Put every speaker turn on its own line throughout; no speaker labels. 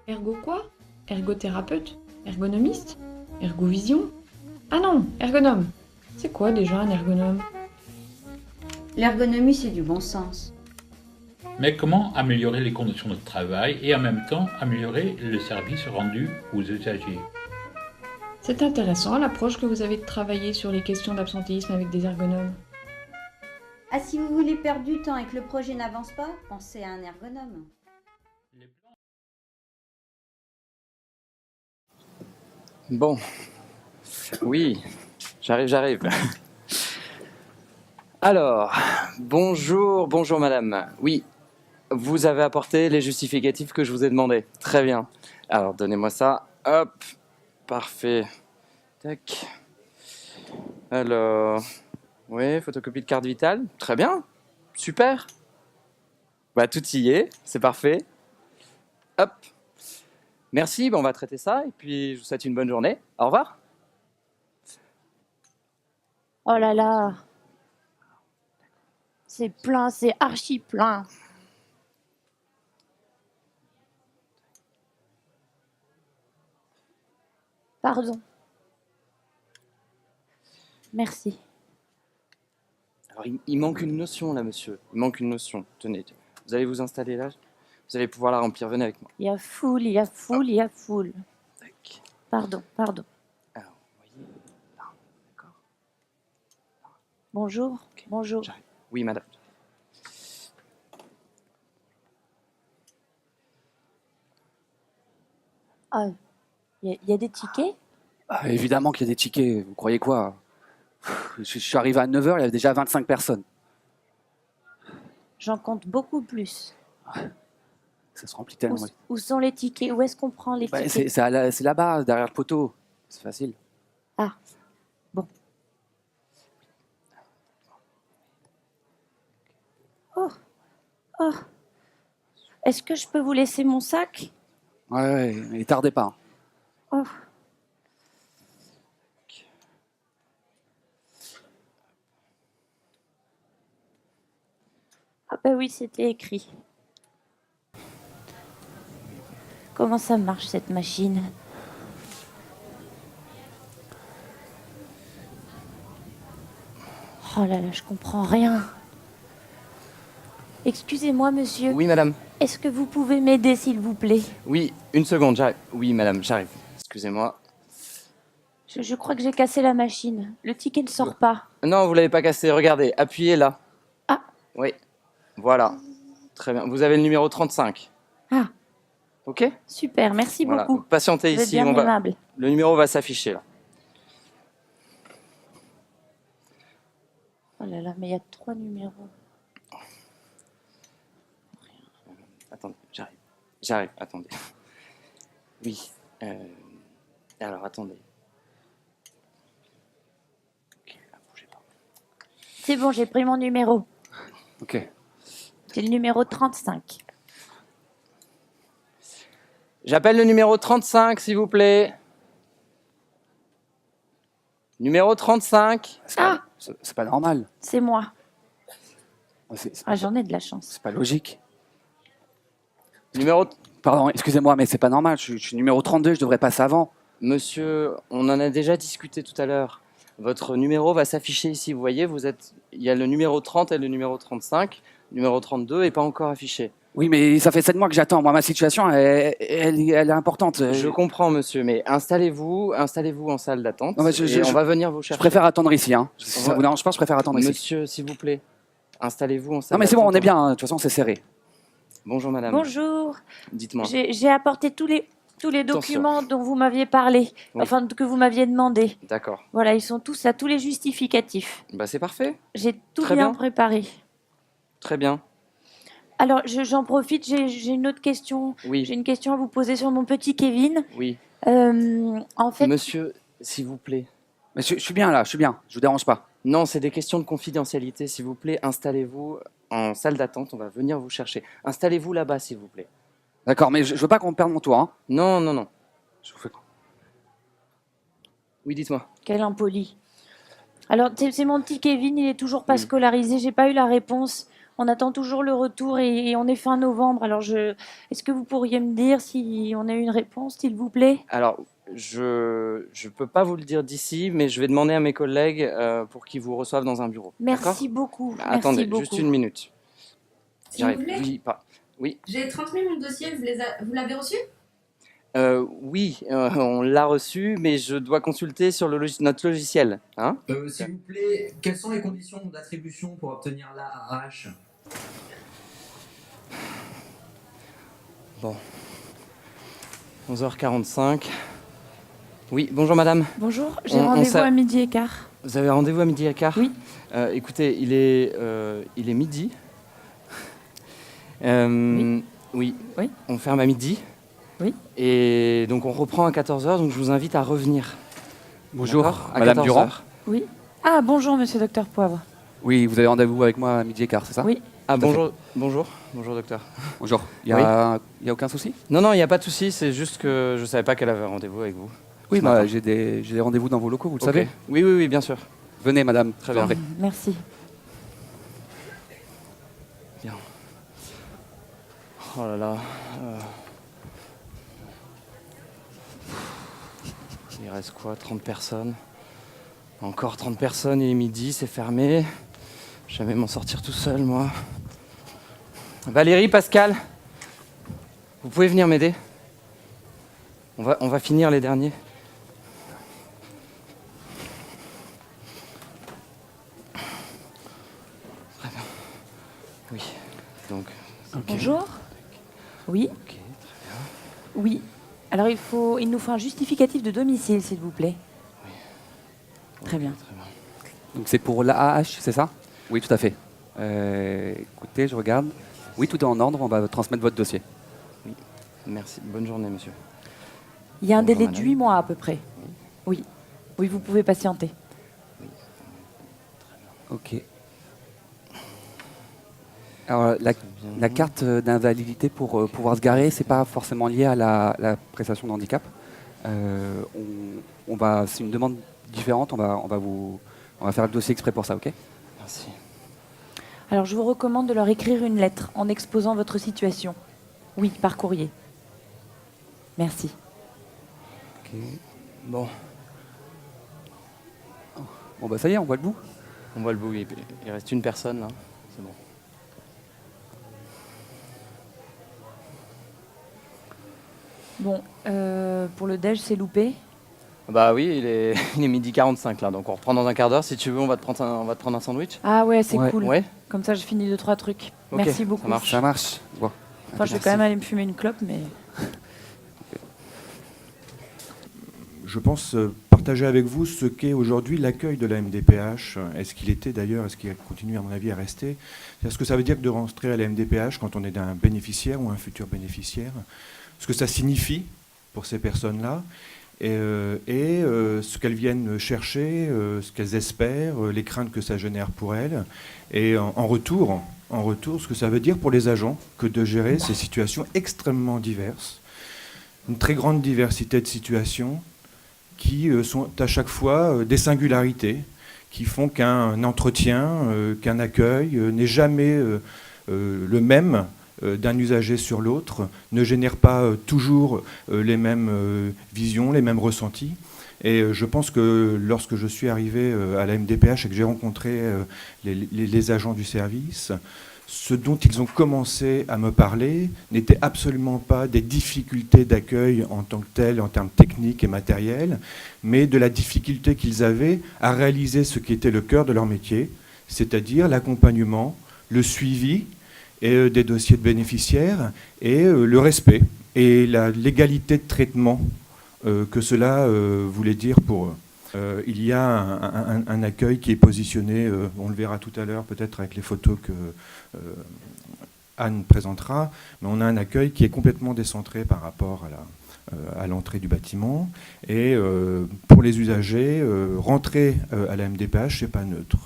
Ergo quoi? Ergothérapeute? Ergonomiste? Ergovision? Ah non, ergonome. C'est quoi déjà un ergonome?
L'ergonomie, c'est du bon sens.
Mais comment améliorer les conditions de travail et en même temps améliorer le service rendu aux usagers?
C'est intéressant l'approche que vous avez de travailler sur les questions d'absentéisme avec des ergonomes.
Ah, si vous voulez perdre du temps et que le projet n'avance pas, pensez à un ergonome.
Bon, oui, j'arrive. Alors, bonjour madame. Oui, vous avez apporté les justificatifs que je vous ai demandé. Très bien. Alors, donnez-moi ça. Hop, parfait. Tac. Alors, oui, photocopie de carte vitale. Très bien, super. Bah, tout y est, c'est parfait. Hop. Merci, on va traiter ça et puis je vous souhaite une bonne journée. Au revoir.
Oh là là, c'est plein, c'est archi plein. Pardon. Merci.
Alors, il manque une notion là, monsieur. Il manque une notion. Tenez, vous allez vous installer là. Vous allez pouvoir la remplir. Venez avec moi.
Il y a foule, il y a foule, il y a foule.
Tac.
Pardon.
Alors, vous voyez là, d'accord.
Bonjour,
Ok,
bonjour.
j'arrive. Oui, madame.
Ah, il y a des tickets?
Ah, évidemment qu'il y a des tickets, vous croyez quoi? Je suis arrivé à 9 h, il y avait déjà 25 personnes.
J'en compte beaucoup plus.
Ça se remplit tellement.
Où sont les tickets? Où est-ce qu'on prend les
Bah,
tickets?
c'est là-bas, derrière le poteau. C'est facile.
Ah, bon. Oh, est-ce que je peux vous laisser mon sac?
Ouais, et tardez pas.
Oh. Ah bah oui, c'était écrit. Comment ça marche cette machine? Oh là là, je comprends rien. Excusez-moi, monsieur.
Oui, madame.
Est-ce que vous pouvez m'aider, s'il vous plaît?
Oui, une seconde, j'arrive. Oui, madame, j'arrive. Excusez-moi.
Je crois que j'ai cassé la machine. Le ticket ne sort pas.
Non, vous l'avez pas cassé. Regardez, appuyez là.
Ah.
Oui, voilà. Très bien. Vous avez le numéro 35.
Ah,
Ok?
super, merci
Voilà.
beaucoup.
Patientez
Vous êtes
ici.
bien aimable.
Le numéro va s'afficher là.
Oh là là, mais il y a 3 numéros.
Attendez, j'arrive, attendez. Oui. Alors, attendez. Ok, bougez pas.
C'est bon, j'ai pris mon numéro.
Ok.
C'est le numéro 35.
J'appelle le numéro 35, s'il vous plaît. Numéro 35.
Ah,
C'est pas normal.
c'est moi.
C'est
Ah, j'en ai de la chance.
pas logique.
Numéro...
Pardon, excusez-moi, mais c'est pas normal. Je suis numéro 32, je devrais passer avant.
Monsieur, on en a déjà discuté tout à l'heure. Votre numéro va s'afficher ici. Vous voyez, il y a le numéro 30 et le numéro 35. Le numéro 32 n'est pas encore affiché.
Oui, mais ça fait 7 mois que j'attends. Moi, ma situation, elle est importante.
Je comprends, monsieur, mais installez-vous en salle d'attente.
Non, mais
On va venir vous
Je
chercher.
préfère attendre ici. Hein. Si ça vous dérange pas, je préfère attendre ici.
Monsieur, s'il vous plaît, installez-vous en salle
Non, mais c'est bon, on est
d'attente.
bien. hein. De toute façon, c'est serré.
Bonjour, madame.
Bonjour.
Dites-moi.
J'ai apporté tous les documents dont vous m'aviez parlé,
Oui.
enfin que vous m'aviez demandé.
D'accord.
Voilà, ils sont tous à tous les justificatifs.
Bah, c'est parfait.
J'ai tout
Très
bien
bien.
préparé.
Très bien.
Alors, j'en profite, j'ai une autre question.
Oui.
J'ai une question à vous poser sur mon petit Kevin.
Oui.
En fait,
Monsieur, s'il vous plaît.
Mais je suis bien là, je suis bien. Je vous dérange pas.
Non, c'est des questions de confidentialité. S'il vous plaît, installez-vous en salle d'attente. On va venir vous chercher. Installez-vous là-bas, s'il vous plaît.
D'accord, mais je veux pas qu'on perde mon tour. Hein.
Non, non, non.
Je vous fais quoi?
Oui, dites-moi.
quel impoli. Alors, c'est mon petit Kevin, il est toujours pas
Oui.
scolarisé. J'ai pas eu la réponse On attend toujours le retour et on est fin novembre. Alors, est-ce que vous pourriez me dire si on a eu une réponse, s'il vous plaît?
Alors, je peux pas vous le dire d'ici, mais je vais demander à mes collègues pour qu'ils vous reçoivent dans un bureau. D'accord?
Merci beaucoup.
Bah,
Merci
attendez,
beaucoup.
juste une minute.
S'il vous
J'arrive.
plaît.
Oui, pas. Oui.
J'ai transmis mon dossier, vous l'avez reçu?
Oui, on l'a reçu, mais je dois consulter sur notre logiciel. Hein?
S'il vous plaît, quelles sont les conditions d'attribution pour obtenir l'AAH?
Bon. 11h45. Oui, bonjour madame.
Bonjour, j'ai
On
rendez-vous
s'a-
à 12h15.
Vous avez rendez-vous à 12h15?
Oui.
Écoutez, il est midi.
Oui.
Oui.
Oui.
On ferme à midi.
Oui.
Et donc on reprend à 14h, donc je vous invite à revenir.
Bonjour,
D'accord, à
Madame
14
Durand.
heures.
Oui. Ah, bonjour, monsieur Docteur Poivre.
Oui, vous avez rendez-vous avec moi à 12h15, c'est ça?
Oui.
Ah
Tout à
bonjour, bonjour, bonjour docteur.
Bonjour. Il y a aucun souci?
Non, il n'y a pas de souci, c'est juste que je ne savais pas qu'elle avait rendez-vous avec vous.
Oui,
Ce matin.
j'ai des rendez-vous dans vos locaux, vous le
Ok.
savez.
Oui, bien sûr.
Venez, madame.
Très bien.
Entrez.
Merci.
Bien. Oh là là. Il reste quoi? 30 personnes. Encore 30 personnes, il est midi, c'est fermé. Je vais jamais m'en sortir tout seul, moi. Valérie, Pascal, vous pouvez venir m'aider? On va finir les derniers. Très bien. Oui, donc... ok.
Bonjour. Oui.
Ok, très bien.
Oui. Alors, il nous faut un justificatif de domicile, s'il vous plaît. Très bien.
Très bien.
Donc c'est pour l'AAH, c'est ça? Oui, tout à fait. Écoutez, je regarde. Oui, tout est en ordre, on va transmettre votre dossier.
Merci. Bonne journée, monsieur.
Il y a un
Bonjour,
délai de
madame.
8 mois à peu près. Oui. Oui, vous pouvez patienter.
Ok. Alors, la carte d'invalidité pour pouvoir se garer, c'est pas forcément lié à la prestation de handicap. C'est une demande différente. On va faire le dossier exprès pour ça, ok?
Merci.
Alors, je vous recommande de leur écrire une lettre en exposant votre situation. Oui, par courrier. Merci.
Ok.
Bon,
Bon bah ça y est, on voit le bout.
on voit le bout. Il reste une personne, là. C'est bon.
Bon, pour le déj, c'est loupé.
Bah oui, il est 12h45, là. Donc on reprend dans un quart d'heure. Si tu veux, on va te prendre un sandwich.
Ah ouais, c'est
Ouais.
cool.
Ouais.
Comme ça, je finis 2-3 trucs.
Ok,
Merci
ça
beaucoup.
marche.
Ça marche. Bon.
Enfin, je vais
Merci.
quand même aller me fumer une clope, mais...
Je pense partager avec vous ce qu'est aujourd'hui l'accueil de la MDPH. Est-ce qu'il était d'ailleurs, est-ce qu'il continue à mon avis à rester? Ce que ça veut dire que de rentrer à la MDPH quand on est un bénéficiaire ou un futur bénéficiaire, ce que ça signifie pour ces personnes-là, et ce qu'elles viennent chercher, ce qu'elles espèrent, les craintes que ça génère pour elles, et en retour, ce que ça veut dire pour les agents que de gérer ces situations extrêmement diverses, une très grande diversité de situations, qui sont à chaque fois des singularités, qui font qu'un entretien, qu'un accueil n'est jamais le même d'un usager sur l'autre, ne génère pas toujours les mêmes visions, les mêmes ressentis. Et je pense que lorsque je suis arrivé à la MDPH et que j'ai rencontré les agents du service, ce dont ils ont commencé à me parler n'était absolument pas des difficultés d'accueil en tant que telles, en termes techniques et matériels, mais de la difficulté qu'ils avaient à réaliser ce qui était le cœur de leur métier, c'est-à-dire l'accompagnement, le suivi des dossiers de bénéficiaires et le respect et la légalité de traitement que cela voulait dire pour eux. Il y a un accueil qui est positionné, on le verra tout à l'heure peut-être avec les photos que Anne présentera, mais on a un accueil qui est complètement décentré par rapport à l'entrée du bâtiment. Et pour les usagers, rentrer à la MDPH, c'est pas neutre.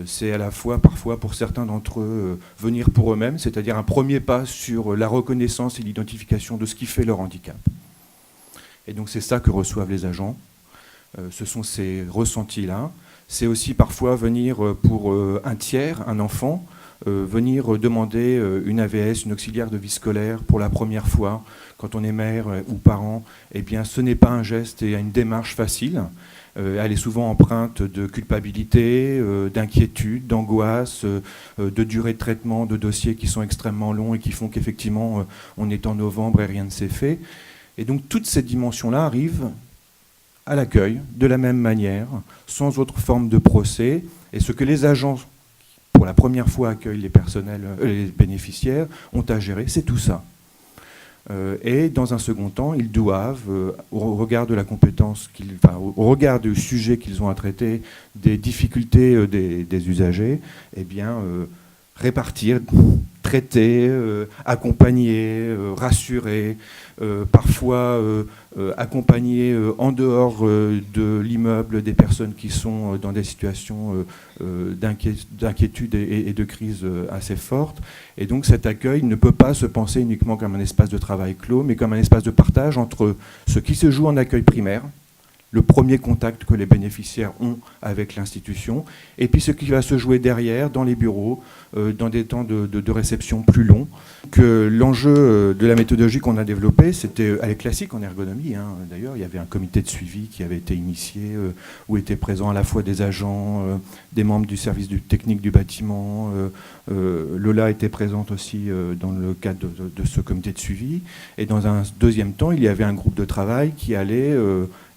C'est à la fois, parfois, pour certains d'entre eux, venir pour eux-mêmes, c'est-à-dire un premier pas sur la reconnaissance et l'identification de ce qui fait leur handicap. Et donc c'est ça que reçoivent les agents. Ce sont ces ressentis-là. C'est aussi parfois venir pour un tiers, un enfant, venir demander une AVS, une auxiliaire de vie scolaire, pour la première fois, quand on est mère ou parent, eh bien, ce n'est pas un geste et une démarche facile. Elle est souvent empreinte de culpabilité, d'inquiétude, d'angoisse, de durée de traitement, de dossiers qui sont extrêmement longs et qui font qu'effectivement, on est en novembre et rien ne s'est fait. Et donc, toutes ces dimensions-là arrivent à l'accueil, de la même manière, sans autre forme de procès. Et ce que les agents, pour la première fois, accueillent les bénéficiaires, ont à gérer, c'est tout ça. Et dans un second temps, ils doivent, au regard de la compétence, au regard du sujet qu'ils ont à traiter, des difficultés des usagers, eh bien, répartir, traiter, accompagner, rassurer, parfois accompagner en dehors de l'immeuble des personnes qui sont dans des situations d'inquiétude et de crise assez fortes. Et donc cet accueil ne peut pas se penser uniquement comme un espace de travail clos, mais comme un espace de partage entre ce qui se joue en accueil primaire, le premier contact que les bénéficiaires ont avec l'institution, et puis ce qui va se jouer derrière, dans les bureaux, dans des temps de réception plus longs. Que l'enjeu de la méthodologie qu'on a développée, elle est classique en ergonomie. Hein. D'ailleurs, il y avait un comité de suivi qui avait été initié, où étaient présents à la fois des agents, des membres du service technique du bâtiment. Lola était présente aussi dans le cadre de ce comité de suivi. Et dans un deuxième temps, il y avait un groupe de travail qui allait,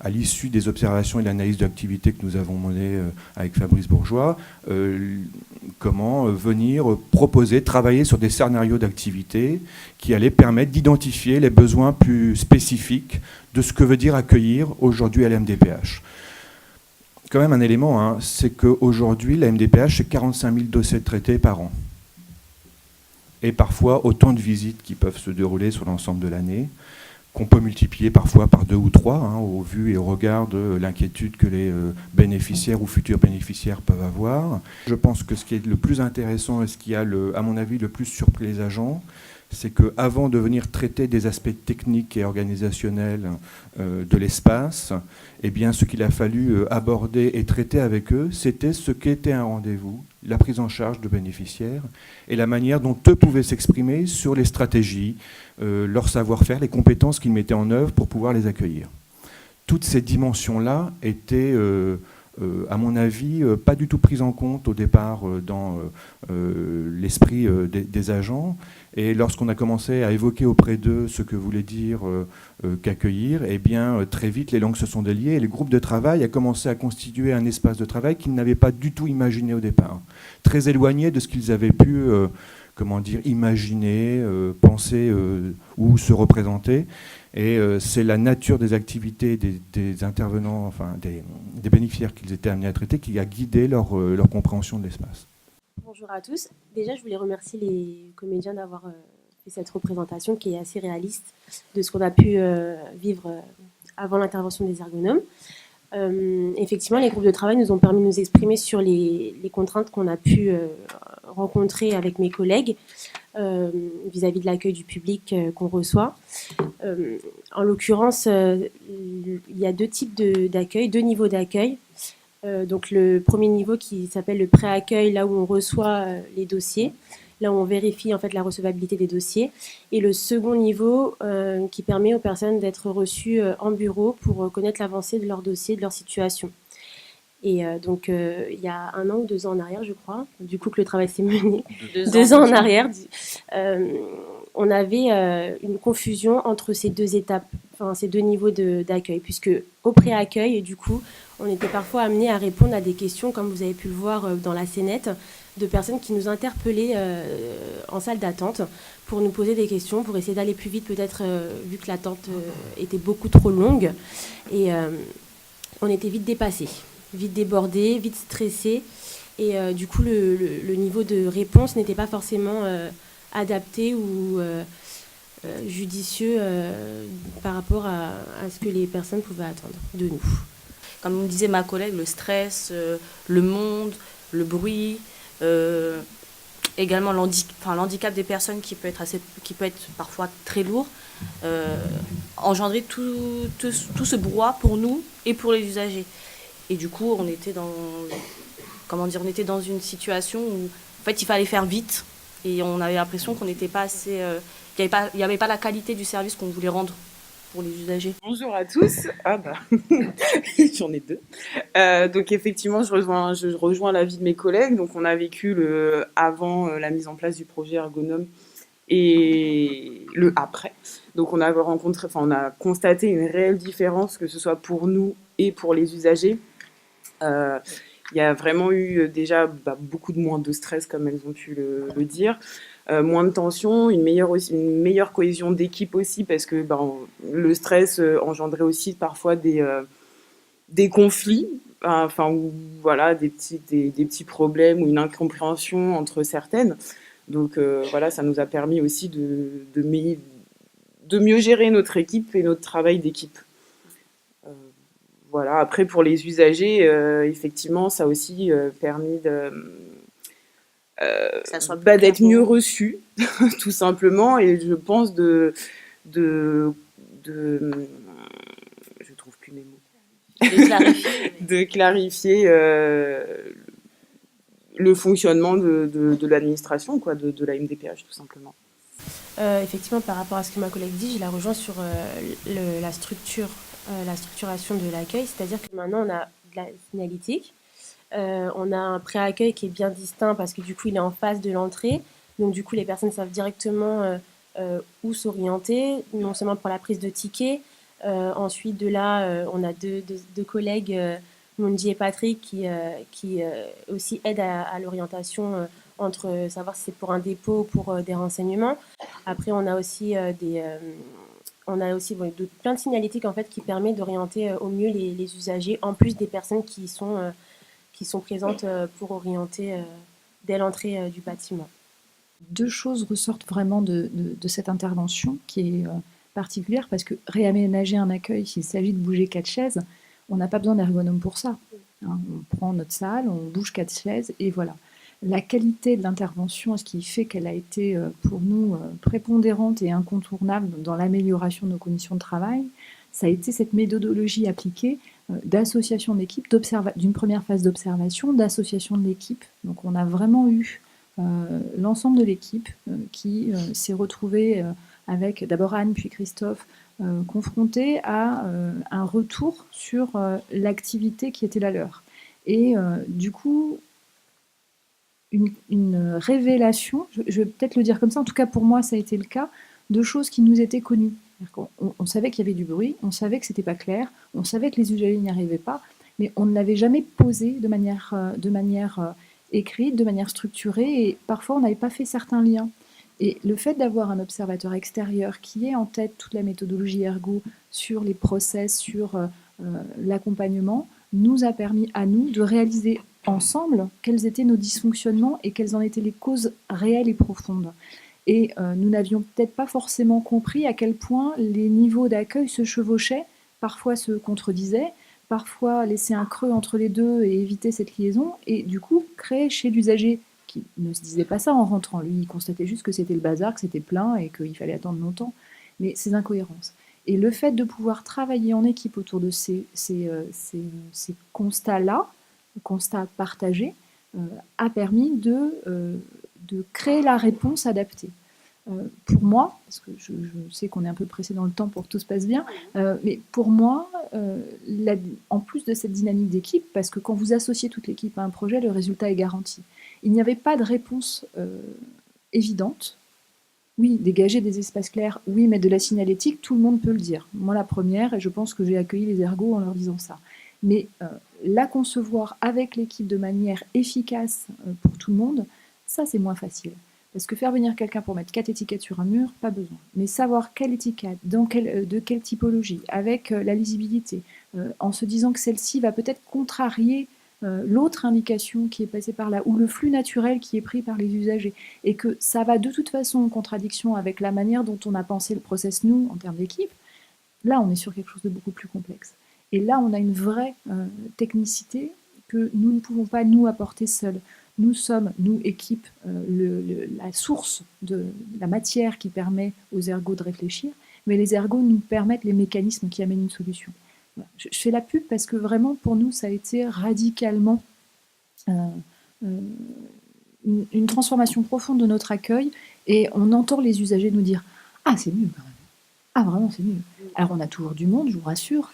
à l'issue des observations et de l'analyse d'activité que nous avons menées avec Fabrice Bourgeois, comment venir proposer, travailler sur des scénarios d'activité qui allaient permettre d'identifier les besoins plus spécifiques de ce que veut dire accueillir aujourd'hui à la MDPH. Quand même un élément, hein, c'est qu'aujourd'hui, la MDPH, c'est 45 000 dossiers traités par an. Et parfois autant de visites qui peuvent se dérouler sur l'ensemble de l'année, qu'on peut multiplier parfois par 2 ou 3, hein, au vu et au regard de l'inquiétude que les bénéficiaires ou futurs bénéficiaires peuvent avoir. Je pense que ce qui est le plus intéressant et ce qui a, à mon avis, le plus surpris les agents, c'est qu'avant de venir traiter des aspects techniques et organisationnels de l'espace, eh bien, ce qu'il a fallu aborder et traiter avec eux, c'était ce qu'était un rendez-vous, la prise en charge de bénéficiaires et la manière dont eux pouvaient s'exprimer sur les stratégies, leur savoir-faire, les compétences qu'ils mettaient en œuvre pour pouvoir les accueillir. Toutes ces dimensions-là étaient, à mon avis, pas du tout prises en compte au départ dans l'esprit des agents. Et lorsqu'on a commencé à évoquer auprès d'eux ce que voulait dire qu'accueillir, eh bien, très vite, les langues se sont déliées et les groupes de travail a commencé à constituer un espace de travail qu'ils n'avaient pas du tout imaginé au départ. Très éloigné de ce qu'ils avaient pu imaginer, penser ou se représenter. Et c'est la nature des activités des intervenants, enfin des bénéficiaires qu'ils étaient amenés à traiter qui a guidé leur compréhension de l'espace.
Bonjour à tous. Déjà, je voulais remercier les comédiens d'avoir fait cette représentation qui est assez réaliste de ce qu'on a pu vivre avant l'intervention des ergonomes. Effectivement, les groupes de travail nous ont permis de nous exprimer sur les contraintes qu'on a pu rencontrer avec mes collègues vis-à-vis de l'accueil du public qu'on reçoit. En l'occurrence, il y a 2 types d'accueil, 2 niveaux d'accueil. Donc le premier niveau qui s'appelle le pré-accueil, là où on reçoit les dossiers, là où on vérifie en fait la recevabilité des dossiers, et le second niveau qui permet aux personnes d'être reçues en bureau pour connaître l'avancée de leur dossier, de leur situation. Et donc il y a 1 an ou 2 ans en arrière, je crois, du coup que le travail s'est mené, 2 ans en arrière, on avait une confusion entre ces 2 étapes, enfin ces 2 niveaux d'accueil, puisque au pré-accueil, du coup, on était parfois amené à répondre à des questions, comme vous avez pu le voir dans la scénette, de personnes qui nous interpellaient en salle d'attente pour nous poser des questions, pour essayer d'aller plus vite, peut-être vu que l'attente était beaucoup trop longue. Et on était vite dépassés, vite débordés, vite stressés. Et du coup, le niveau de réponse n'était pas forcément adapté ou judicieux par rapport à ce que les personnes pouvaient attendre de nous.
Comme me disait ma collègue, le stress, le monde, le bruit, également l'handicap des personnes qui peut être parfois très lourd, engendrer tout ce brouhaha pour nous et pour les usagers. Et du coup, on était dans une situation où En fait, il fallait faire vite et on avait l'impression qu'on n'était pas assez... il n'y avait pas la qualité du service qu'on voulait rendre pour les usagers.
Bonjour à tous. Ah bah, j'en ai deux. Donc effectivement, je rejoins l'avis de mes collègues. Donc on a vécu le avant la mise en place du projet Ergonome et le après. Donc on a constaté une réelle différence, que ce soit pour nous et pour les usagers. Il y a vraiment eu déjà beaucoup de moins de stress, comme elles ont pu le dire. Moins de tension, une meilleure cohésion d'équipe aussi, parce que le stress engendrait aussi parfois des conflits, ou voilà, des petits problèmes ou une incompréhension entre certaines. Donc voilà, ça nous a permis aussi de mieux gérer notre équipe et notre travail d'équipe. Voilà. Après, pour les usagers, effectivement, ça a aussi permis d'être mieux reçu, tout simplement, et je pense je trouve plus mes mots, de clarifier le fonctionnement de l'administration, quoi, de la MDPH, tout simplement.
Effectivement, par rapport à ce que ma collègue dit, je la rejoins sur la structuration de l'accueil, c'est-à-dire que maintenant on a de la signalétique. On a un pré-accueil qui est bien distinct parce que du coup il est en face de l'entrée, donc du coup les personnes savent directement où s'orienter, non seulement pour la prise de tickets. Ensuite de là, on a deux collègues, Mundi et Patrick, qui aussi aident à l'orientation entre savoir si c'est pour un dépôt ou pour des renseignements. Après on a aussi plein de signalétiques en fait, qui permet d'orienter au mieux les usagers, en plus des personnes qui sont présentes pour orienter dès l'entrée du bâtiment.
Deux choses ressortent vraiment de cette intervention qui est particulière, parce que réaménager un accueil, s'il s'agit de bouger 4 chaises, on n'a pas besoin d'ergonome pour ça. Hein, on prend notre salle, on bouge 4 chaises et voilà. La qualité de l'intervention, ce qui fait qu'elle a été pour nous prépondérante et incontournable dans l'amélioration de nos conditions de travail, ça a été cette méthodologie appliquée d'association d'équipe, d'une première phase d'observation, d'association de l'équipe. Donc on a vraiment eu l'ensemble de l'équipe qui s'est retrouvée avec d'abord Anne puis Christophe, confrontés à un retour sur l'activité qui était la leur. Et du coup, une révélation, je vais peut-être le dire comme ça, en tout cas pour moi ça a été le cas, de choses qui nous étaient connues. On savait qu'il y avait du bruit, on savait que c'était pas clair, on savait que les usagers n'y arrivaient pas, mais on ne l'avait jamais posé de manière écrite, de manière structurée, et parfois on n'avait pas fait certains liens. Et le fait d'avoir un observateur extérieur qui ait en tête toute la méthodologie ergo sur les process, sur l'accompagnement, nous a permis à nous de réaliser ensemble quels étaient nos dysfonctionnements et quelles en étaient les causes réelles et profondes. Et nous n'avions peut-être pas forcément compris à quel point les niveaux d'accueil se chevauchaient, parfois se contredisaient, parfois laissaient un creux entre les deux et éviter cette liaison, et du coup créer chez l'usager, qui ne se disait pas ça en rentrant, lui il constatait juste que c'était le bazar, que c'était plein et qu'il fallait attendre longtemps, mais ces incohérences. Et le fait de pouvoir travailler en équipe autour de ces constats-là, constats partagés, a permis de créer la réponse adaptée. Pour moi, parce que je sais qu'on est un peu pressé dans le temps pour que tout se passe bien, mais pour moi, en plus de cette dynamique d'équipe, parce que quand vous associez toute l'équipe à un projet, le résultat est garanti. Il n'y avait pas de réponse évidente. Oui, dégager des espaces clairs, oui, mais de la signalétique, tout le monde peut le dire. Moi, la première, et je pense que j'ai accueilli les ergos en leur disant ça. Mais la concevoir avec l'équipe de manière efficace pour tout le monde, ça, c'est moins facile. Parce que faire venir quelqu'un pour mettre 4 étiquettes sur un mur, pas besoin. Mais savoir quelle étiquette, de quelle typologie, avec la lisibilité, en se disant que celle-ci va peut-être contrarier l'autre indication qui est passée par là, ou le flux naturel qui est pris par les usagers, et que ça va de toute façon en contradiction avec la manière dont on a pensé le process, nous, en termes d'équipe, là, on est sur quelque chose de beaucoup plus complexe. Et là, on a une vraie technicité que nous ne pouvons pas, nous, apporter seuls. Nous sommes, nous, équipe, la source de la matière qui permet aux ergos de réfléchir, mais les ergos nous permettent les mécanismes qui amènent une solution. Voilà. Je fais la pub parce que vraiment, pour nous, ça a été radicalement une transformation profonde de notre accueil et on entend les usagers nous dire « Ah, c'est mieux quand même. Ah, vraiment, c'est mieux. » Alors, on a toujours du monde, je vous rassure.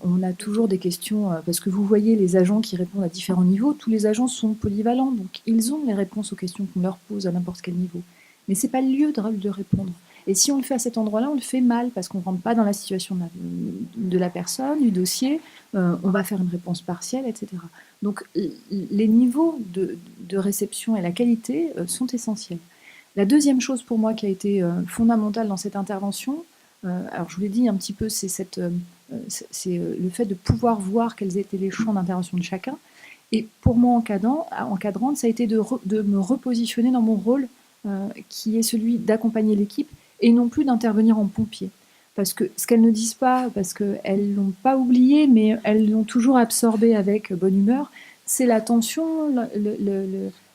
On a toujours des questions, parce que vous voyez les agents qui répondent à différents niveaux, tous les agents sont polyvalents, donc ils ont les réponses aux questions qu'on leur pose à n'importe quel niveau. Mais ce n'est pas le lieu de répondre. Et si on le fait à cet endroit-là, on le fait mal, parce qu'on ne rentre pas dans la situation de la personne, du dossier, on va faire une réponse partielle, etc. Donc les niveaux de réception et la qualité sont essentiels. La deuxième chose pour moi qui a été fondamentale dans cette intervention, alors je vous l'ai dit un petit peu, c'est le fait de pouvoir voir quels étaient les champs d'intervention de chacun. Et pour moi, encadrante, ça a été de me repositionner dans mon rôle qui est celui d'accompagner l'équipe et non plus d'intervenir en pompier. Parce que ce qu'elles ne disent pas, parce qu'elles ne l'ont pas oublié, mais elles l'ont toujours absorbé avec bonne humeur, c'est la tension,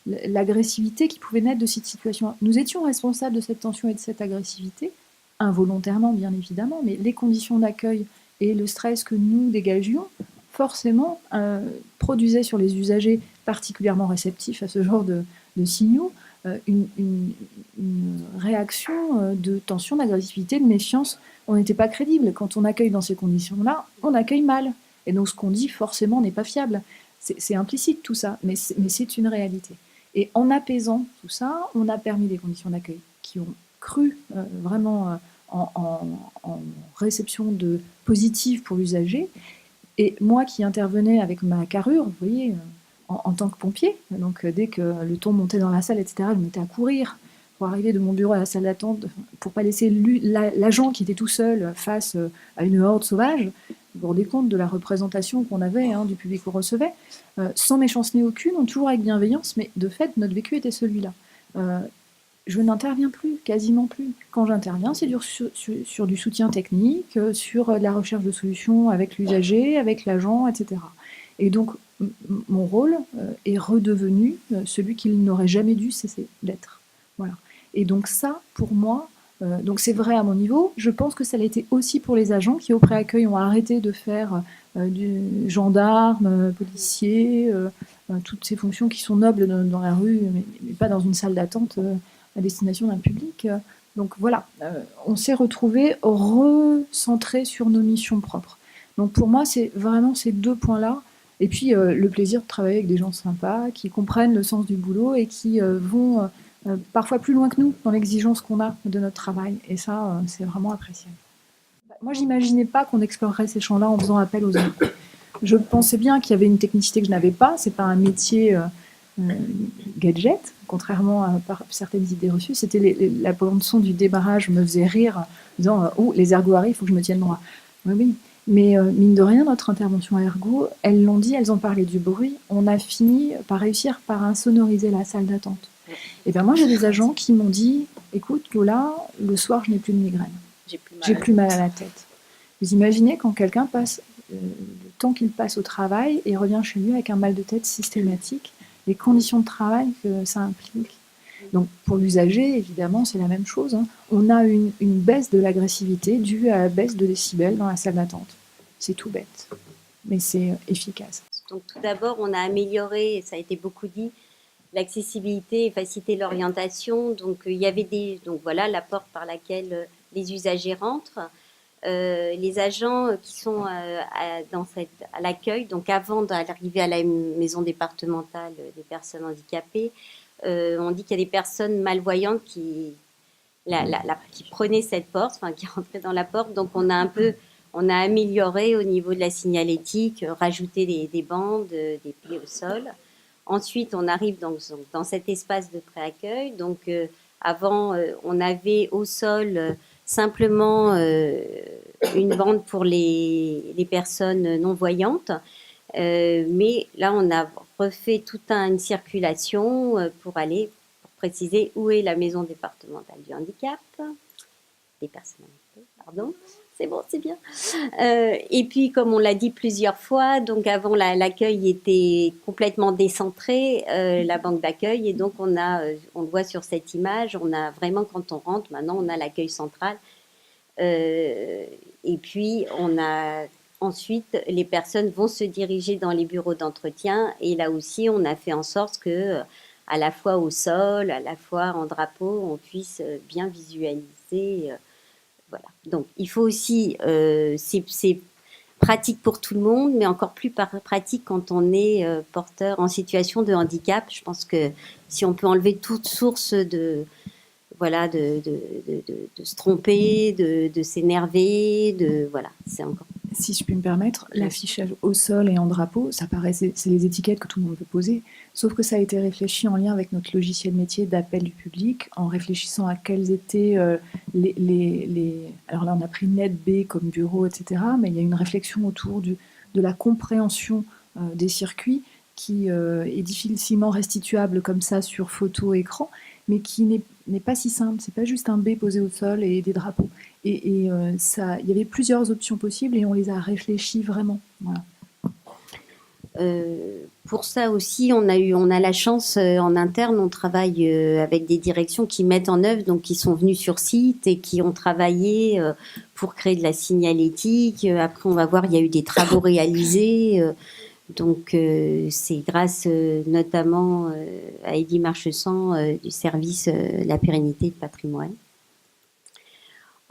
l'agressivité qui pouvait naître de cette situation. Nous étions responsables de cette tension et de cette agressivité, involontairement bien évidemment, mais les conditions d'accueil et le stress que nous dégagions, forcément, produisaient sur les usagers particulièrement réceptifs à ce genre de signaux, une réaction de tension, d'agressivité, de méfiance. On n'était pas crédible. Quand on accueille dans ces conditions-là, on accueille mal. Et donc ce qu'on dit, forcément, n'est pas fiable. C'est implicite tout ça, mais c'est une réalité. Et en apaisant tout ça, on a permis des conditions d'accueil qui ont cru vraiment en réception positive pour l'usager. Et moi qui intervenais avec ma carrure, vous voyez, en tant que pompier, donc dès que le ton montait dans la salle, etc., je me mettais à courir pour arriver de mon bureau à la salle d'attente, pour pas laisser l'agent qui était tout seul face à une horde sauvage. Vous vous rendez compte de la représentation qu'on avait du public qu'on recevait, sans méchanceté aucune, toujours avec bienveillance, mais de fait, notre vécu était celui-là. Je n'interviens plus, quasiment plus. Quand j'interviens, c'est sur du soutien technique, sur la recherche de solutions avec l'usager, avec l'agent, etc. Et donc, mon rôle est redevenu celui qu'il n'aurait jamais dû cesser d'être. Voilà. Et donc ça, pour moi, donc c'est vrai à mon niveau, je pense que ça l'a été aussi pour les agents qui, au pré-accueil, ont arrêté de faire du gendarme, policier, toutes ces fonctions qui sont nobles dans la rue, mais pas dans une salle d'attente à destination d'un public. Donc voilà, on s'est retrouvés recentrés sur nos missions propres. Donc pour moi, c'est vraiment ces deux points-là. Et puis le plaisir de travailler avec des gens sympas, qui comprennent le sens du boulot et qui vont parfois plus loin que nous dans l'exigence qu'on a de notre travail. Et ça, c'est vraiment appréciable. Moi, j'imaginais pas qu'on explorerait ces champs-là en faisant appel aux autres. Je pensais bien qu'il y avait une technicité que je n'avais pas. C'est pas un métier gadget, contrairement à certaines idées reçues. C'était la bande-son du débarrage me faisait rire, en disant « Oh, les ergots arrivent, il faut que je me tienne droit. » Oui. Mais mine de rien, notre intervention à ergo, elles l'ont dit, elles ont parlé du bruit, on a fini par réussir par insonoriser la salle d'attente. Et bien moi, j'ai des agents qui m'ont dit « Écoute, Lola, le soir, je n'ai plus de migraine. J'ai plus mal à la tête. » Vous imaginez quand quelqu'un passe le temps qu'il passe au travail et revient chez lui avec un mal de tête systématique, les conditions de travail que ça implique. Donc pour l'usager, évidemment, c'est la même chose. On a une baisse de l'agressivité due à la baisse de décibels dans la salle d'attente. C'est tout bête, mais c'est efficace.
Donc tout d'abord, on a amélioré, et ça a été beaucoup dit, l'accessibilité et faciliter l'orientation. Donc il y avait voilà la porte par laquelle les usagers rentrent. Les agents qui sont à l'accueil, donc avant d'arriver à la maison départementale des personnes handicapées, on dit qu'il y a des personnes malvoyantes qui prenaient cette porte, qui rentraient dans la porte. Donc on a amélioré au niveau de la signalétique, rajouté des bandes, des plis au sol. Ensuite, on arrive dans cet espace de pré-accueil. Donc avant, on avait au sol simplement une bande pour les personnes non-voyantes. Mais là, on a refait toute une circulation pour préciser où est la maison départementale du handicap, des personnes handicapées, pardon. C'est bon, c'est bien. Et puis, comme on l'a dit plusieurs fois, donc avant l'accueil était complètement décentré, la banque d'accueil, et donc on le voit sur cette image, on a vraiment, quand on rentre, maintenant on a l'accueil central. Et puis, ensuite, les personnes vont se diriger dans les bureaux d'entretien, et là aussi, on a fait en sorte que à la fois au sol, à la fois en drapeau, on puisse bien visualiser. Voilà. Donc, il faut aussi, c'est pratique pour tout le monde, mais encore plus pratique quand on est porteur en situation de handicap. Je pense que si on peut enlever toute source de se tromper, de s'énerver, voilà, c'est encore.
Si je puis me permettre, l'affichage au sol et en drapeau, ça paraît, c'est les étiquettes que tout le monde peut poser, sauf que ça a été réfléchi en lien avec notre logiciel métier d'appel du public, en réfléchissant à quels étaient alors là on a pris net B comme bureau, etc., mais il y a une réflexion autour de la compréhension des circuits qui est difficilement restituable comme ça sur photo, écran, mais qui n'est pas si simple. C'est pas juste un B posé au sol et des drapeaux. Et ça, il y avait plusieurs options possibles et on les a réfléchies vraiment. Voilà.
Pour ça aussi, on a la chance en interne, on travaille avec des directions qui mettent en œuvre, donc qui sont venues sur site et qui ont travaillé pour créer de la signalétique. Après, on va voir, il y a eu des travaux réalisés. Donc, c'est grâce notamment à Eddy Marchessan du service La Pérennité de Patrimoine.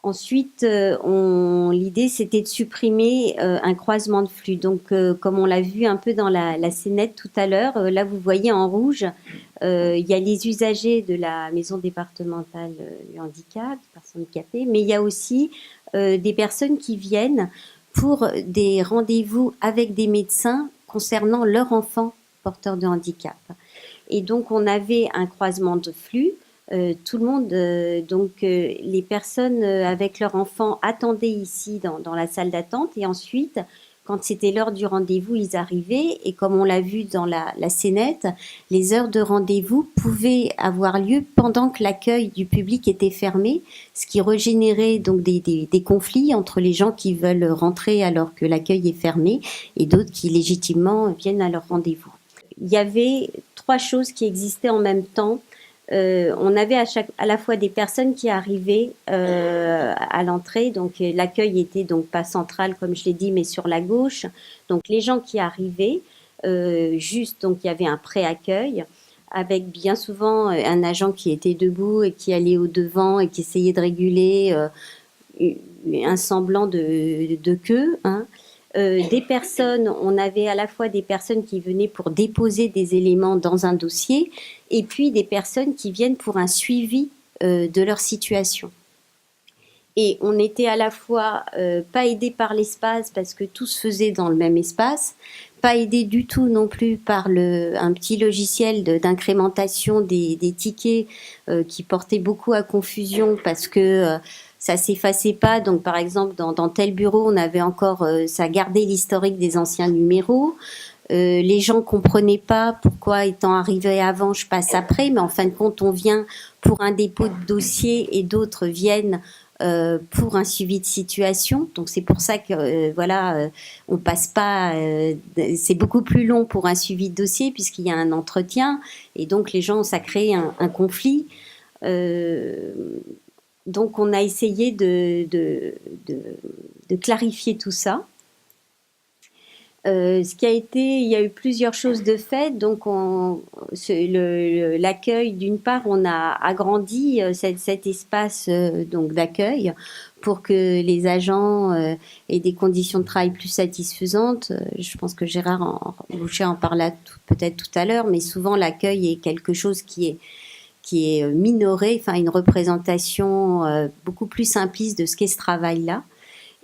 Ensuite, l'idée, c'était de supprimer un croisement de flux. Donc, comme on l'a vu un peu dans la scénette tout à l'heure, là, vous voyez en rouge, il y a les usagers de la maison départementale du handicap, des personnes handicapées, mais il y a aussi des personnes qui viennent pour des rendez-vous avec des médecins concernant leur enfant porteur de handicap. Et donc, on avait un croisement de flux. Tout le monde, les personnes avec leur enfant attendaient ici dans la salle d'attente et ensuite, quand c'était l'heure du rendez-vous, ils arrivaient et comme on l'a vu dans la scénette, les heures de rendez-vous pouvaient avoir lieu pendant que l'accueil du public était fermé, ce qui régénérait donc des conflits entre les gens qui veulent rentrer alors que l'accueil est fermé et d'autres qui légitimement viennent à leur rendez-vous. Il y avait 3 choses qui existaient en même temps. On avait à la fois des personnes qui arrivaient à l'entrée, donc l'accueil était donc pas central comme je l'ai dit, mais sur la gauche. Donc les gens qui arrivaient, donc il y avait un pré-accueil avec bien souvent un agent qui était debout et qui allait au devant et qui essayait de réguler un semblant de queue. Des personnes, on avait à la fois des personnes qui venaient pour déposer des éléments dans un dossier et puis des personnes qui viennent pour un suivi de leur situation. Et on était à la fois pas aidé par l'espace parce que tout se faisait dans le même espace, pas aidé du tout non plus par un petit logiciel d'incrémentation des tickets qui portait beaucoup à confusion parce que ça s'effaçait pas. Donc, par exemple, dans tel bureau, on avait encore, ça gardait l'historique des anciens numéros. Les gens comprenaient pas pourquoi, étant arrivés avant, je passe après. Mais en fin de compte, on vient pour un dépôt de dossier et d'autres viennent pour un suivi de situation. Donc, c'est pour ça que, on passe pas. C'est beaucoup plus long pour un suivi de dossier puisqu'il y a un entretien et donc les gens, ça crée un conflit. Donc, on a essayé de clarifier tout ça. Ce qui a été, il y a eu plusieurs choses de fait. Donc, l'accueil, d'une part, on a agrandi cet espace donc d'accueil pour que les agents aient des conditions de travail plus satisfaisantes. Je pense que Gérard Boucher en parla peut-être tout à l'heure, mais souvent l'accueil est quelque chose qui est minoré, enfin une représentation beaucoup plus simpliste de ce qu'est ce travail-là.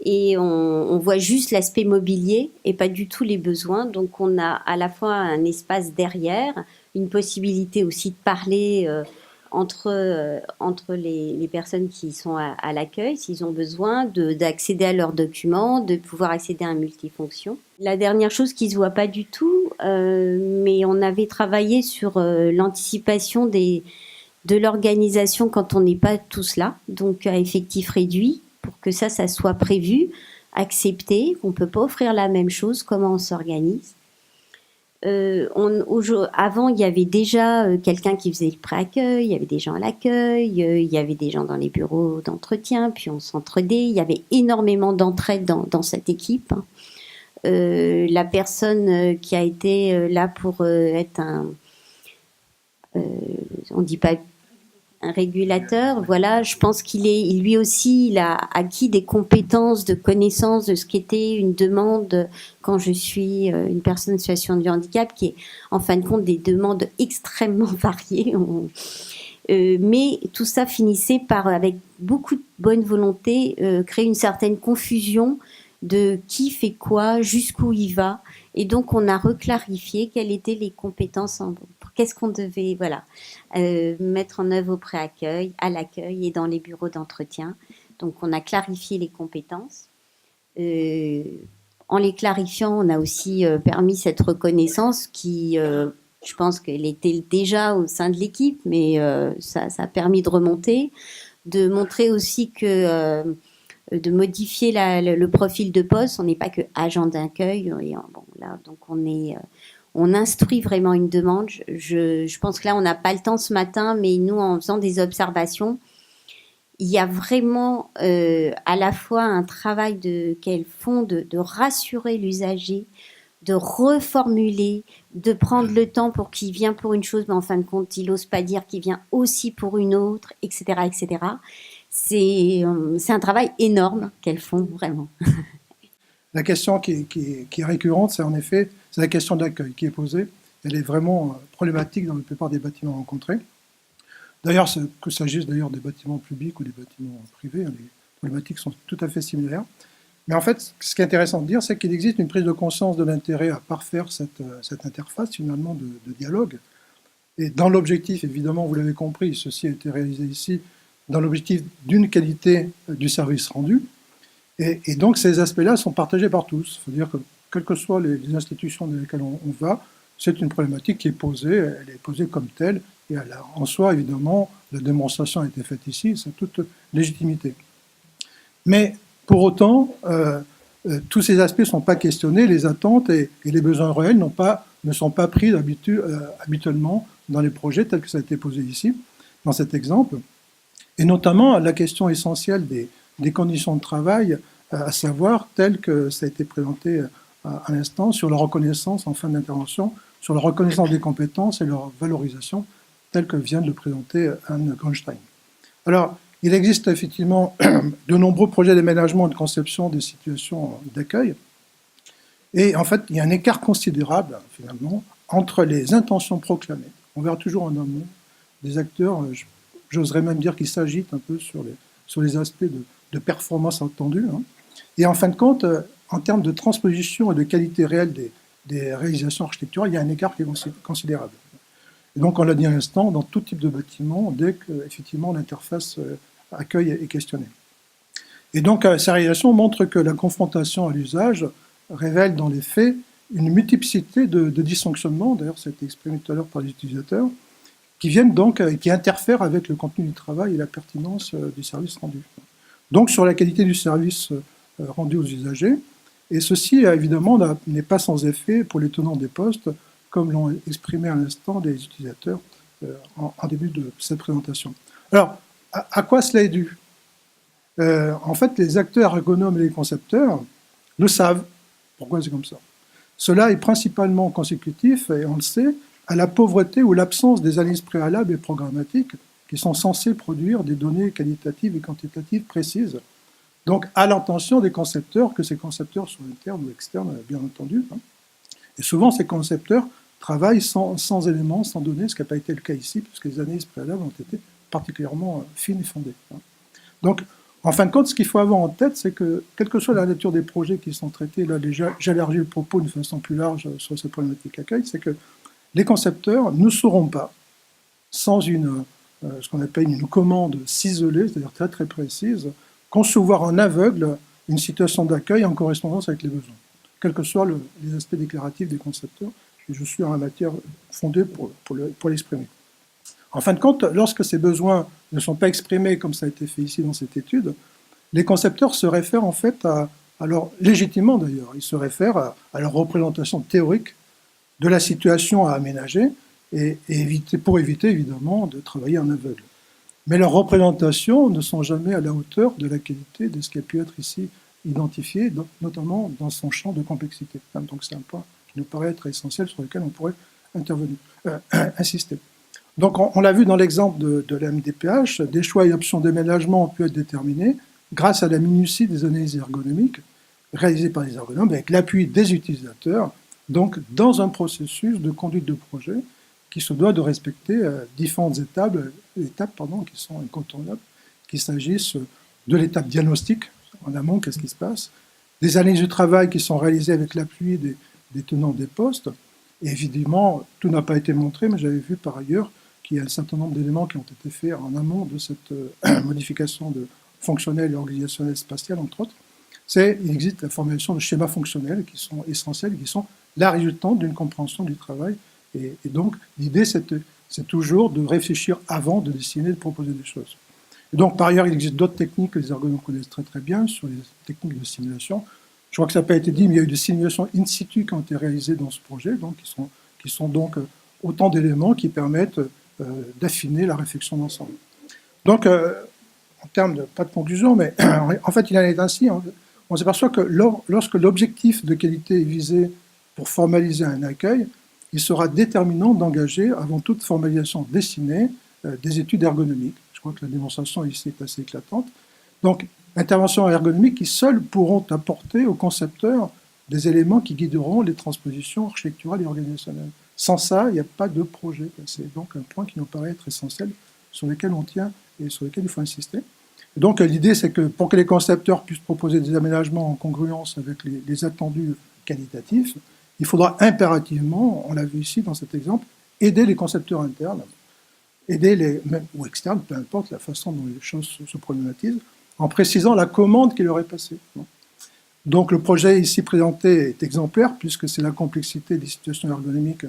Et on voit juste l'aspect mobilier et pas du tout les besoins. Donc on a à la fois un espace derrière, une possibilité aussi de parler entre les personnes qui sont à l'accueil, s'ils ont besoin d'accéder à leurs documents, de pouvoir accéder à un multifonction. La dernière chose qui ne se voit pas du tout, mais on avait travaillé sur l'anticipation de l'organisation quand on n'est pas tous là, donc à effectif réduit, pour que ça soit prévu, accepté, qu'on ne peut pas offrir la même chose, comment on s'organise. Avant, il y avait déjà quelqu'un qui faisait le pré-accueil, il y avait des gens à l'accueil, il y avait des gens dans les bureaux d'entretien, puis on s'entraidait, il y avait énormément d'entraide dans cette équipe. La personne qui a été là pour être on ne dit pas un régulateur, voilà, je pense lui aussi, il a acquis des compétences, de connaissances de ce qu'était une demande quand je suis une personne en situation de handicap, qui est en fin de compte des demandes extrêmement variées. Mais tout ça finissait par, avec beaucoup de bonne volonté, créer une certaine confusion de qui fait quoi, jusqu'où il va. Et donc, on a reclarifié quelles étaient les compétences, qu'est-ce qu'on devait mettre en œuvre au pré-accueil, à l'accueil et dans les bureaux d'entretien. Donc, on a clarifié les compétences. En les clarifiant, on a aussi permis cette reconnaissance qui, je pense qu'elle était déjà au sein de l'équipe, mais ça a permis de remonter, de montrer aussi que... de modifier le profil de poste. On n'est pas que agent d'accueil. Bon, là, donc on instruit vraiment une demande. Je pense que là, on n'a pas le temps ce matin, mais nous, en faisant des observations, il y a vraiment à la fois un travail qu'elles font de rassurer l'usager, de reformuler, de prendre le temps pour qu'il vient pour une chose, mais en fin de compte, il n'ose pas dire qu'il vient aussi pour une autre, etc., etc. C'est un travail énorme qu'elles font vraiment.
La question qui est récurrente, c'est en effet la question d'accueil qui est posée. Elle est vraiment problématique dans la plupart des bâtiments rencontrés. D'ailleurs, que s'agisse d'ailleurs des bâtiments publics ou des bâtiments privés, les problématiques sont tout à fait similaires. Mais en fait, ce qui est intéressant de dire, c'est qu'il existe une prise de conscience de l'intérêt à parfaire cette interface finalement de dialogue. Et dans l'objectif, évidemment, vous l'avez compris, ceci a été réalisé ici, dans l'objectif d'une qualité du service rendu. Et donc ces aspects-là sont partagés par tous. Il faut dire que quelles que soient les institutions dans lesquelles on va, c'est une problématique qui est posée, elle est posée comme telle, et en soi, évidemment, la démonstration a été faite ici, c'est toute légitimité. Mais pour autant, tous ces aspects ne sont pas questionnés, les attentes et les besoins réels ne sont pas pris habituellement dans les projets tels que ça a été posé ici, dans cet exemple. Et notamment la question essentielle des conditions de travail, à savoir, telles que ça a été présenté à l'instant, sur la reconnaissance en fin d'intervention, sur la reconnaissance des compétences et leur valorisation, telle que vient de le présenter Anne Grunstein. Alors, il existe effectivement de nombreux projets d'aménagement et de conception des situations d'accueil. Et en fait, il y a un écart considérable, finalement, entre les intentions proclamées. On verra toujours en amont des acteurs, j'oserais même dire qu'ils s'agitent un peu sur les aspects de performance attendue. Hein. Et en fin de compte, en termes de transposition et de qualité réelle des réalisations architecturales, il y a un écart qui est considérable. Et donc, on l'a dit à l'instant, dans tout type de bâtiment, dès que effectivement l'interface accueil est questionnée. Et donc, ces réalisations montrent que la confrontation à l'usage révèle dans les faits une multiplicité de dysfonctionnements, d'ailleurs ça a été exprimé tout à l'heure par les utilisateurs, qui viennent donc, qui interfèrent avec le contenu du travail et la pertinence du service rendu. Donc sur la qualité du service rendu aux usagers, et ceci évidemment n'est pas sans effet pour les tenants des postes, comme l'ont exprimé à l'instant les utilisateurs en début de cette présentation. Alors, à quoi cela est dû? En fait, les acteurs ergonomes et les concepteurs le savent. Pourquoi c'est comme ça? Cela est principalement consécutif, et on le sait, à la pauvreté ou l'absence des analyses préalables et programmatiques qui sont censées produire des données qualitatives et quantitatives précises. Donc, à l'intention des concepteurs, que ces concepteurs soient internes ou externes, bien entendu. Hein. Et souvent, ces concepteurs travaillent sans éléments, sans données, ce qui n'a pas été le cas ici, puisque les analyses préalables ont été particulièrement fines et fondées. Hein. Donc, en fin de compte, ce qu'il faut avoir en tête, c'est que, quelle que soit la nature des projets qui sont traités, là déjà, j'élargis le propos d'une façon plus large sur cette problématique accueil, c'est que les concepteurs ne sauront pas, sans ce qu'on appelle une commande ciselée, c'est-à-dire très très précise, concevoir en aveugle une situation d'accueil en correspondance avec les besoins, quels que soient les aspects déclaratifs des concepteurs, et je suis en la matière fondée pour l'exprimer. En fin de compte, lorsque ces besoins ne sont pas exprimés comme ça a été fait ici dans cette étude, les concepteurs se réfèrent en fait légitimement d'ailleurs, ils se réfèrent à leur représentation théorique de la situation à aménager pour éviter évidemment de travailler en aveugle. Mais leurs représentations ne sont jamais à la hauteur de la qualité de ce qui a pu être ici identifié, notamment dans son champ de complexité. Donc c'est un point qui nous paraît être essentiel sur lequel on pourrait insister. Donc on l'a vu dans l'exemple de la MDPH, des choix et options d'aménagement ont pu être déterminés grâce à la minutie des analyses ergonomiques réalisées par les ergonomes avec l'appui des utilisateurs, donc dans un processus de conduite de projet qui se doit de respecter différentes étapes qui sont incontournables, qu'il s'agisse de l'étape diagnostique, en amont, qu'est-ce qui se passe, des analyses du travail qui sont réalisées avec l'appui des tenants des postes, et évidemment, tout n'a pas été montré, mais j'avais vu par ailleurs qu'il y a un certain nombre d'éléments qui ont été faits en amont de cette modification fonctionnelle et organisationnelle spatiale, entre autres. Il existe la formulation de schémas fonctionnels qui sont essentiels, qui sont la résultante d'une compréhension du travail. Et donc, l'idée, c'est toujours de réfléchir avant de dessiner, de proposer des choses. Et donc, par ailleurs, il existe d'autres techniques que les ergonomes connaissent très très bien sur les techniques de simulation. Je crois que ça n'a pas été dit, mais il y a eu des simulations in situ qui ont été réalisées dans ce projet, donc qui sont donc autant d'éléments qui permettent d'affiner la réflexion d'ensemble. Donc, en termes pas de conclusion, mais en fait, il en est ainsi. On s'aperçoit que lorsque l'objectif de qualité est visé pour formaliser un accueil, il sera déterminant d'engager, avant toute formalisation dessinée, des études ergonomiques. Je crois que la démonstration ici est assez éclatante. Donc, interventions ergonomiques qui seules pourront apporter aux concepteurs des éléments qui guideront les transpositions architecturales et organisationnelles. Sans ça, il n'y a pas de projet. C'est donc un point qui nous paraît être essentiel, sur lequel on tient et sur lequel il faut insister. Et donc, l'idée, c'est que pour que les concepteurs puissent proposer des aménagements en congruence avec les attendus qualitatifs, il faudra impérativement, on l'a vu ici dans cet exemple, aider les concepteurs internes, ou externes, peu importe la façon dont les choses se problématisent, en précisant la commande qui leur est passée. Donc le projet ici présenté est exemplaire, puisque c'est la complexité des situations ergonomiques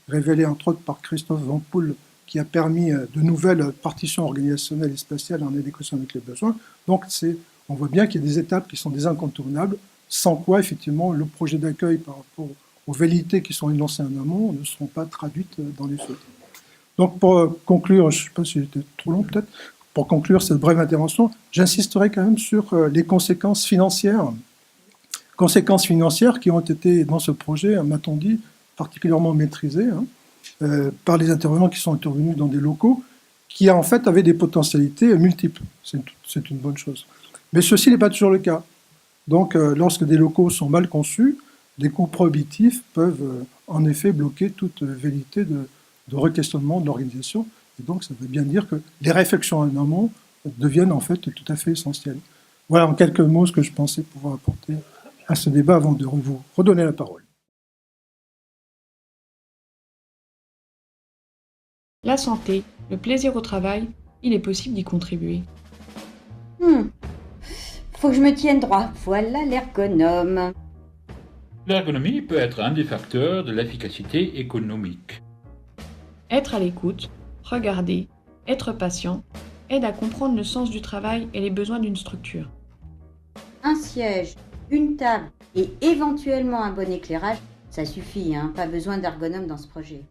révélée entre autres par Christophe Van Poel, qui a permis de nouvelles partitions organisationnelles et spatiales en adéquation avec les besoins. Donc on voit bien qu'il y a des étapes qui sont des incontournables, sans quoi effectivement le projet d'accueil par rapport aux velléités qui sont énoncées en amont ne seront pas traduites dans les faits. Donc pour conclure, je ne sais pas si j'étais trop long peut-être, pour conclure cette brève intervention, j'insisterai quand même sur les conséquences financières qui ont été dans ce projet, m'a-t-on dit, particulièrement maîtrisées par les intervenants qui sont intervenus dans des locaux qui en fait avaient des potentialités multiples. C'est une bonne chose. Mais ceci n'est pas toujours le cas. Donc lorsque des locaux sont mal conçus, des coûts prohibitifs peuvent en effet bloquer toute velléité de requestionnement de l'organisation. Et donc ça veut bien dire que les réflexions en amont deviennent en fait tout à fait essentielles. Voilà en quelques mots ce que je pensais pouvoir apporter à ce débat avant de vous redonner la parole.
La santé, le plaisir au travail, il est possible d'y contribuer.
Faut que je me tienne droit. Voilà l'ergonome.
L'ergonomie peut être un des facteurs de l'efficacité économique.
Être à l'écoute, regarder, être patient, aide à comprendre le sens du travail et les besoins d'une structure.
Un siège, une table et éventuellement un bon éclairage, ça suffit, pas besoin d'ergonome dans ce projet.